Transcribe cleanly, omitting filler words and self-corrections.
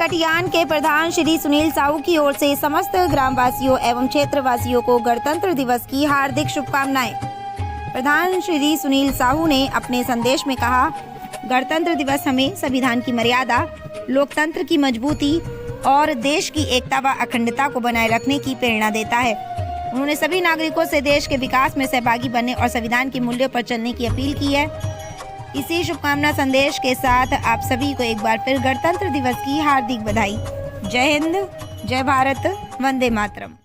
कटियान के प्रधान श्री सुनील साहू की ओर से समस्त ग्रामवासियों एवं क्षेत्रवासियों को गणतंत्र दिवस की हार्दिक शुभकामनाएं। प्रधान श्री सुनील साहू ने अपने संदेश में कहा, गणतंत्र दिवस हमें संविधान की मर्यादा, लोकतंत्र की मजबूती और देश की एकता व अखंडता को बनाए रखने की प्रेरणा देता है। उन्होंने सभी नागरिकों से देश के विकास में सहभागी बनने और संविधान के मूल्यों पर चलने की अपील की है। इसी शुभकामना संदेश के साथ आप सभी को एक बार फिर गणतंत्र दिवस की हार्दिक बधाई। जय हिंद, जय भारत, वंदे मातरम।